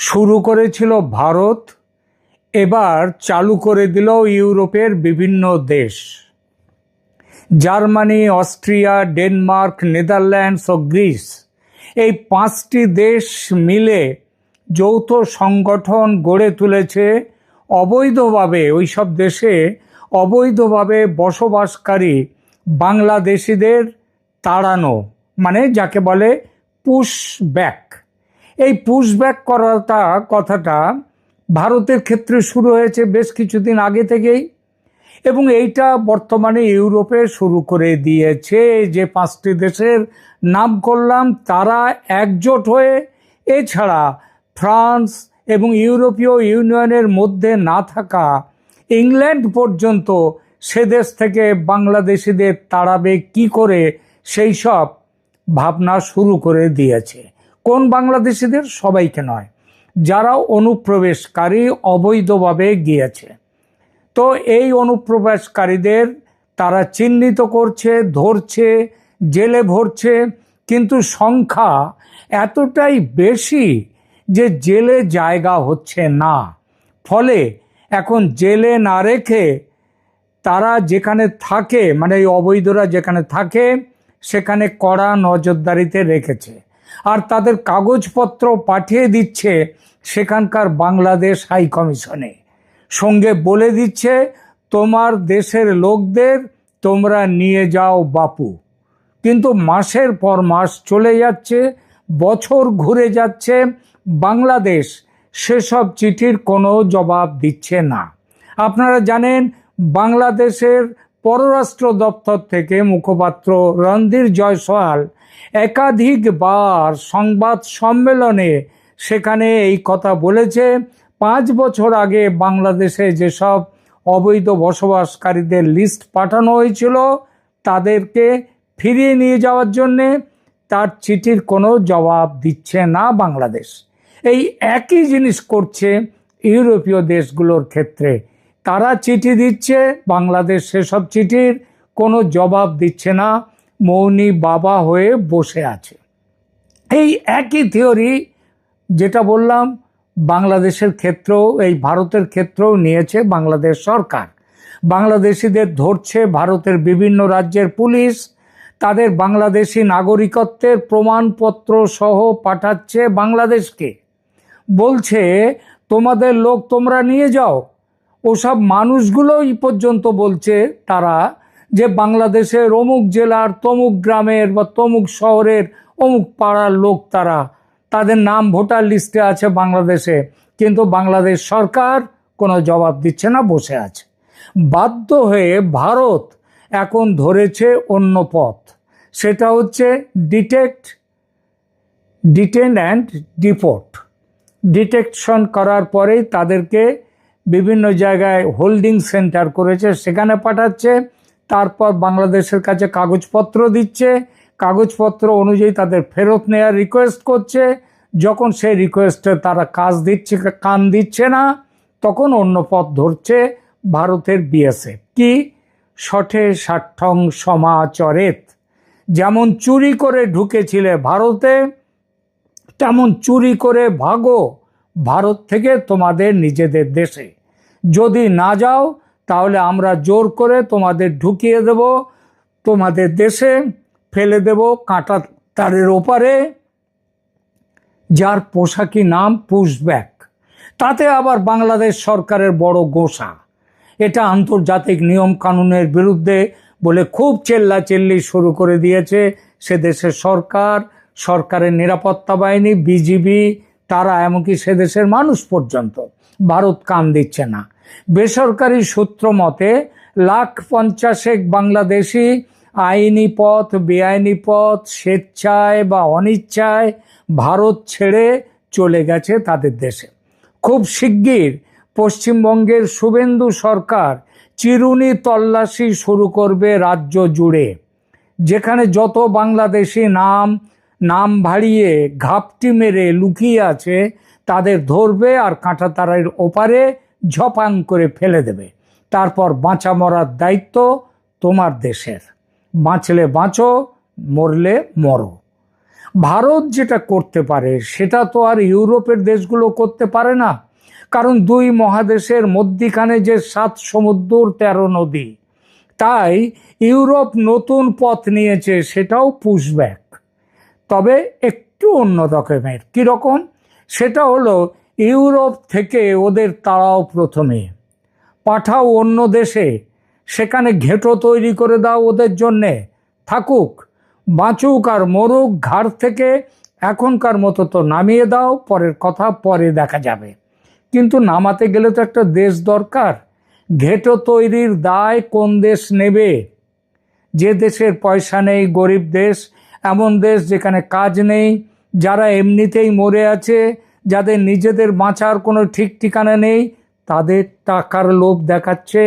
শুরু করেছিল ভারত, এবার চালু করে দিল ইউরোপের বিভিন্ন দেশ। জার্মানি, অস্ট্রিয়া, ডেনমার্ক, নেদারল্যান্ডস ও গ্রিস, এই 5টি দেশ মিলে যৌথ সংগঠন গড়ে তুলেছে অবৈধভাবে ওইসব দেশে অবৈধভাবে বসবাসকারী বাংলাদেশিদের তাড়ানো, মানে যাকে বলে পুশব্যাক। এই পুশব্যাক কথাটা ভারতের ক্ষেত্রে শুরু হয়েছে বেশ কিছুদিন আগে থেকেই, এবং এইটা বর্তমানে ইউরোপে শুরু করে দিয়েছে। যে 5টি দেশের নাম করলাম তারা একজোট হয়ে, এছাড়া ফ্রান্স এবং ইউরোপীয় ইউনিয়নের মধ্যে না থাকা ইংল্যান্ড পর্যন্ত সে দেশ থেকে বাংলাদেশিদের তাড়াবে কি করে সেই সব ভাবনা শুরু করে দিয়েছে। কোন বাংলাদেশিদের? সবাইকে নয়, যারা অনুপ্রবেশকারী অবৈধভাবে গিয়েছে। তো এই অনুপ্রবেশকারীদের তারা চিহ্নিত করছে, ধরছে, জেলে ভরছে, কিন্তু সংখ্যা এতটাই বেশি যে জেলে জায়গা হচ্ছে না। ফলে এখন জেলে না রেখে তারা যেখানে থাকে, মানে এই অবৈধরা যেখানে থাকে সেখানে কড়া নজরদারিতে রেখেছে, আর তাদের কাগজপত্র পাঠিয়ে দিচ্ছে সেখানকার বাংলাদেশ হাই কমিশনে। সঙ্গে বলে দিচ্ছে তোমার দেশের লোকদের তোমরা নিয়ে যাও বাপু। কিন্তু মাসের পর মাস চলে যাচ্ছে, বছর ঘুরে যাচ্ছে, বাংলাদেশ সেসব চিঠির কোনো জবাব দিচ্ছে না। আপনারা জানেন, বাংলাদেশের পররাষ্ট্র দপ্তর থেকে মুখপাত্র রণধীর জয়সওয়াল একাধিকবার সংবাদ সম্মেলনে সেখানে এই কথা বলেছে। 5 বছর আগে বাংলাদেশে যেসব অবৈধ বসবাসকারীদের লিস্ট পাঠানো হয়েছিল তাদেরকে ফিরিয়ে নিয়ে যাওয়ার জন্যে তার চিঠির কোনো জবাব দিচ্ছে না বাংলাদেশ। এই একই জিনিস করছে ইউরোপীয় দেশগুলোর ক্ষেত্রে। তারা চিঠি দিচ্ছে, বাংলাদেশ সেসব চিঠির কোনো জবাব দিচ্ছে না, মৌনী বাবা হয়ে বসে আছে। এই একই থিওরি যেটা বললাম বাংলাদেশের ক্ষেত্রেও, এই ভারতের ক্ষেত্রেও নিয়েছে বাংলাদেশ সরকার। বাংলাদেশিদের ধরছে ভারতের বিভিন্ন রাজ্যের পুলিশ, তাদের বাংলাদেশি নাগরিকত্বের প্রমাণপত্র সহ পাঠাচ্ছে বাংলাদেশকে। বলছে তোমাদের লোক তোমরা নিয়ে যাও। ওসব মানুষগুলোই পর্যন্ত বলছে তারা যে বাংলাদেশের অমুক জেলার তমুক গ্রামের বা তমুক শহরের অমুক পাড়ার লোক, তাদের নাম ভোটার লিস্টে আছে বাংলাদেশে, কিন্তু বাংলাদেশ সরকার কোনো জবাব দিচ্ছে না, বসে আছে। বাধ্য হয়ে ভারত এখন ধরেছে অন্য পথ, সেটা হচ্ছে ডিটেন অ্যান্ড ডিপোর্ট। ডিটেকশন করার পরেই তাদেরকে বিভিন্ন জায়গায় হোল্ডিং সেন্টার করেছে, সেখানে পাঠাচ্ছে। তারপর বাংলাদেশের কাছে কাগজপত্র দিচ্ছে, কাগজপত্র অনুযায়ী তাদের ফেরত নেওয়ার রিকোয়েস্ট করছে। যখন সেই রিকোয়েস্টে তারা কান দিচ্ছে না, তখন অন্য পথ ধরছে ভারতের বিএসএফ। কি? শঠে ষাঠ্যং সমাচরেত। যেমন চুরি করে ঢুকেছিলে ভারতে, তেমন চুরি করে ভাগো ভারত থেকে তোমাদের নিজেদের দেশে। যদি না যাও তাহলে আমরা জোর করে তোমাদের ঢুকিয়ে দেব তোমাদের দেশে, ফেলে দেব কাঁটা তারের ওপারে, যার পোশাকি নাম পুশব্যাক। তাতে আবার বাংলাদেশ সরকারের বড় গোসা। এটা আন্তর্জাতিক নিয়ম কানুনের বিরুদ্ধে বলে খুব চেল্লাচিল্লি শুরু করে দিয়েছে সে দেশের সরকার, সরকারের নিরাপত্তা বাহিনী, বিজিবি, তারা, এমনকি সে দেশের মানুষ পর্যন্ত। ভারত কান দিচ্ছে না। বেসরকারি সূত্র মতে 150,000 বাংলাদেশি আইনি পথ, বেআইনি পথ, স্বেচ্ছায় বা অনিচ্ছায় ভারত ছেড়ে চলে গেছে তাদের দেশে। খুব শিগগির পশ্চিমবঙ্গের শুভেন্দু সরকার চিরুনি তল্লাশি শুরু করবে রাজ্য জুড়ে। যেখানে যত বাংলাদেশি নাম ভাড়িয়ে ঘাপটি মেরে লুকিয়ে আছে তাদের ধরবে আর কাঁটাতারের ওপারে ঝপাং করে ফেলে দেবে। তারপর বাঁচা মরার দায়িত্ব তোমার দেশের। বাঁচলে বাঁচো, মরলে মরো। ভারত যেটা করতে পারে সেটা তো আর ইউরোপের দেশগুলো করতে পারে না, কারণ দুই মহাদেশের মধ্যিখানে যে 7 সমুদ্র 13 নদী। তাই ইউরোপ নতুন পথ নিয়েছে, সেটাও পুশব্যাক, তবে একটু অন্য রকমের। কীরকম? সেটা হলো ইউরোপ থেকে ওদের তাড়াও, প্রথমে পাঠাও অন্য দেশে, সেখানে ঘেঁটো তৈরি করে দাও ওদের জন্যে, থাকুক, বাঁচুক আর মরুক, ঘাড় থেকে এখনকার মতো তো নামিয়ে দাও, পরের কথা পরে দেখা যাবে। কিন্তু নামাতে গেলে তো একটা দেশ দরকার। ঘেঁটো তৈরির দায় কোন দেশ নেবে? যে দেশের পয়সা নেই, গরিব দেশ, এমন দেশ যেখানে কাজ নেই, যারা এমনিতেই মরে আছে, যাদের নিজেদের বাঁচার কোনো ঠিক ঠিকানা নেই, তাদের টাকার লোভ দেখাচ্ছে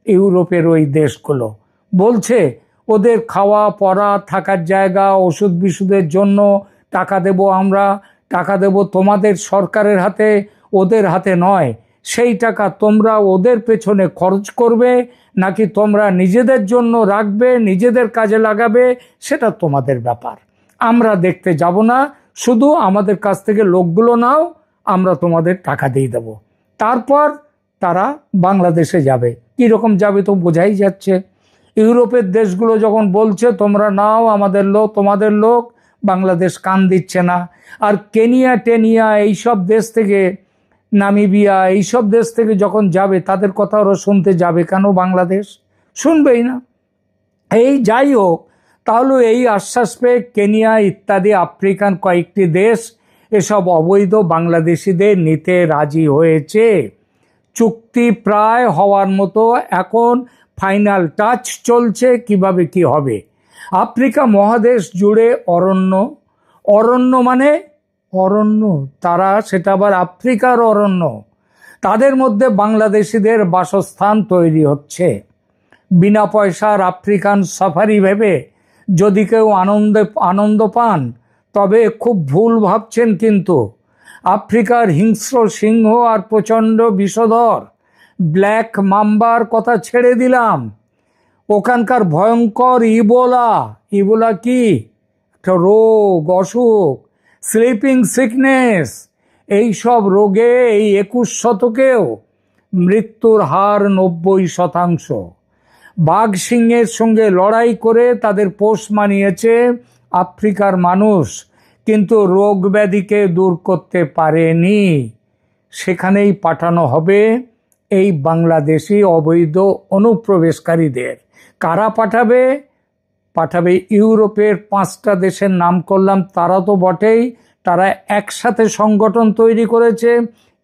ইউরোপের ওই দেশগুলো। বলছে ওদের খাওয়া পরা, থাকার জায়গা, ওষুধ বিশুধের জন্য টাকা দেব আমরা, টাকা দেব তোমাদের সরকারের হাতে, ওদের হাতে নয়। সেই টাকা তোমরা ওদের পেছনে খরচ করবে, নাকি তোমরা নিজেদের জন্য রাখবে, নিজেদের কাজে লাগাবে, সেটা তোমাদের ব্যাপার। আমরা দেখতে যাব না, শুধু আমাদের কাছ থেকে লোকগুলো নাও, আমরা তোমাদের টাকা দিয়ে দেব। তারপর তারা বাংলাদেশে যাবে। কীরকম যাবে তো বোঝাই যাচ্ছে। ইউরোপের দেশগুলো যখন বলছে তোমরা নাও আমাদের লোক, তোমাদের লোক, বাংলাদেশ কান দিচ্ছে না। আর কেনিয়া টেনিয়া এইসব দেশ থেকে, নামিবিয়া এইসব দেশ থেকে যখন যাবে, তাদের কথা ওরা শুনতে যাবে কেন? বাংলাদেশ শুনবেই না। এই যাই হোক, তাহলে এই আশ্বাস পেয়ে কেনিয়া ইত্যাদি আফ্রিকান কয়েকটি দেশ এসব অবৈধ বাংলাদেশিদের নিতে রাজি হয়েছে। চুক্তি প্রায় হওয়ার মতো, এখন ফাইনাল টাচ চলছে কিভাবে কি হবে। আফ্রিকা মহাদেশ জুড়ে অরণ্য, অরণ্য মানে অরণ্য, তারা সেটা আবার আফ্রিকার অরণ্য, তাদের মধ্যে বাংলাদেশিদের বাসস্থান তৈরি হচ্ছে। বিনা পয়সার আফ্রিকান সাফারি ভেবে যদি কেউ আনন্দ পান, তবে খুব ভুল ভাবছেন। কিন্তু আফ্রিকার হিংস্র সিংহ আর প্রচণ্ড বিষধর ব্ল্যাক মাম্বার কথা ছেড়ে দিলাম, ওখানকার ভয়ঙ্কর ইবোলা, ইবোলা কি একটা রোগ, অসুখ, স্লিপিং সিকনেস, এইসব রোগে এই 21 শতকেও মৃত্যুর হার 90%। বাঘ সিংহের সঙ্গে লড়াই করে তাদের পোষ মানিয়েছে আফ্রিকার মানুষ, কিন্তু রোগ ব্যাধিকে দূর করতে পারেনি। সেখানেই পাঠানো হবে এই বাংলাদেশি অবৈধ অনুপ্রবেশকারীদের। কারা পাঠাবে? পাঠাবে ইউরোপের 5টা দেশের নাম করলাম, তারা তো বটেই, তারা একসাথে সংগঠন তৈরি করেছে।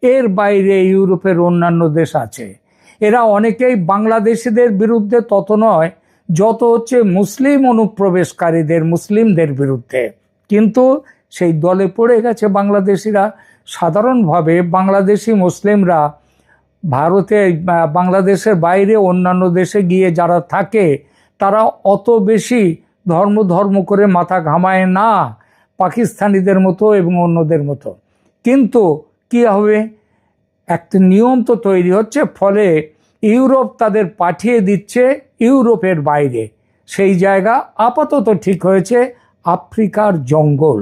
এর বাইরে ইউরোপের অন্যান্য দেশ আছে। এরা অনেকেই বাংলাদেশিদের বিরুদ্ধে তত নয় যত হচ্ছে মুসলিম অনুপ্রবেশকারীদের, মুসলিমদের বিরুদ্ধে। কিন্তু সেই দলে পড়ে গেছে বাংলাদেশিরা। সাধারণভাবে বাংলাদেশি মুসলিমরা ভারতে, বাংলাদেশের বাইরে অন্যান্য দেশে গিয়ে যারা থাকে, তারা অত বেশি ধর্ম করে মাথা ঘামায় না পাকিস্তানিদের মতো এবং অন্যদের মতো। কিন্তু কি হবে, একটা নিয়ম তো তৈরি হচ্ছে, ফলে ইউরোপ তাদের পাঠিয়ে দিচ্ছে ইউরোপের বাইরে। সেই জায়গা আপাতত ঠিক হয়েছে আফ্রিকার জঙ্গল।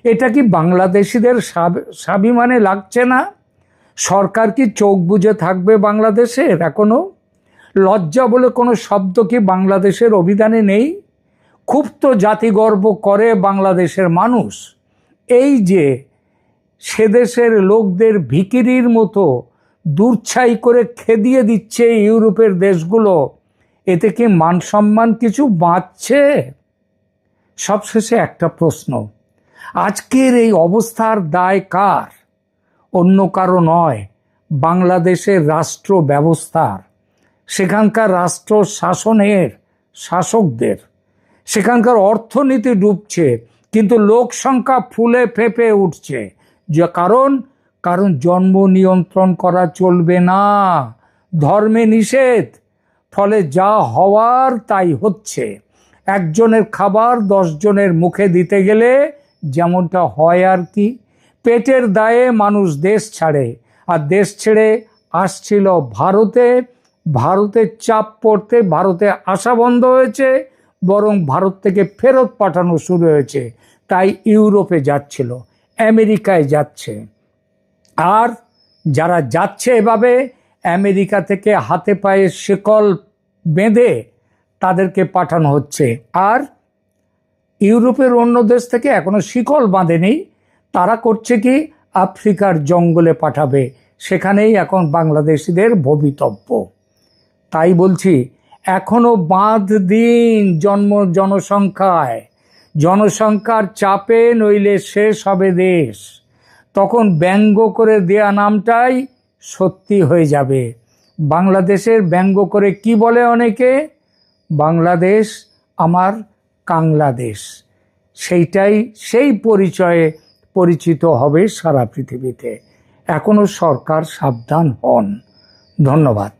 এটা কি বাংলাদেশিদের স্বাভিমানে লাগছে না? সরকার কি চোখ বুজে থাকবে বাংলাদেশের? এখনো লজ্জা বলে কোনো শব্দ কি বাংলাদেশের অভিধানে নেই? খুব তো জাতিগর্ব করে বাংলাদেশের মানুষ। এই যে সে দেশের লোকদের ভিখিরির মতো দূরছাই করে খেদিয়ে দিচ্ছে ইউরোপের দেশগুলো, এতে কি মান সম্মান কিছু বাঁচছে? সবশেষে একটা প্রশ্ন, আজকের এই অবস্থার দায় কার? অন্য কারো নয়, বাংলাদেশের রাষ্ট্র ব্যবস্থার, সেখানকার রাষ্ট্র শাসনের, শাসকদের। সেখানকার অর্থনীতি ডুবছে, কিন্তু লোক সংখ্যা ফুলে ফেঁপে উঠছে। যে কারণ জন্ম নিয়ন্ত্রণ করা চলবে না, ধর্মে নিষেধ। ফলে যা হওয়ার তাই হচ্ছে। একজনের খাবার 10 জনের মুখে দিতে গেলে যেমনটা হয় আর কি। পেটের দায়ে মানুষ দেশ ছাড়ে, আর দেশ ছেড়ে আসছিল ভারতে। ভারতের চাপ পড়তে ভারতে আসা বন্ধ হয়েছে, বরং ভারত থেকে ফেরত পাঠানো শুরু হয়েছে। তাই ইউরোপে যাচ্ছিল, আমেরিকায় যাচ্ছে। আর যারা যাচ্ছে এভাবে আমেরিকা থেকে হাতে পায়ে শিকল বেঁধে তাদেরকে পাঠানো হচ্ছে। আর ইউরোপের অন্য দেশ থেকে এখনো শিকল বাঁধেনি, তারা করছে কি আফ্রিকার জঙ্গলে পাঠাবে, সেখানেই এখন বাংলাদেশিদের ভবিতব্য। তাই বলছি এখনো বাঁধ দিন জনসংখ্যার চাপে, নইলে শেষ হবে দেশ। তখন ব্যঙ্গ করে দেয়া নামটাই সত্যি হয়ে যাবে। বাংলাদেশের ব্যঙ্গ করে কি বলে অনেকে, বাংলাদেশ আমার কাংলাদেশ, সেই পরিচয়ে পরিচিত হবে সারা পৃথিবীতে। এখনো সরকার সাবধান হন। ধন্যবাদ।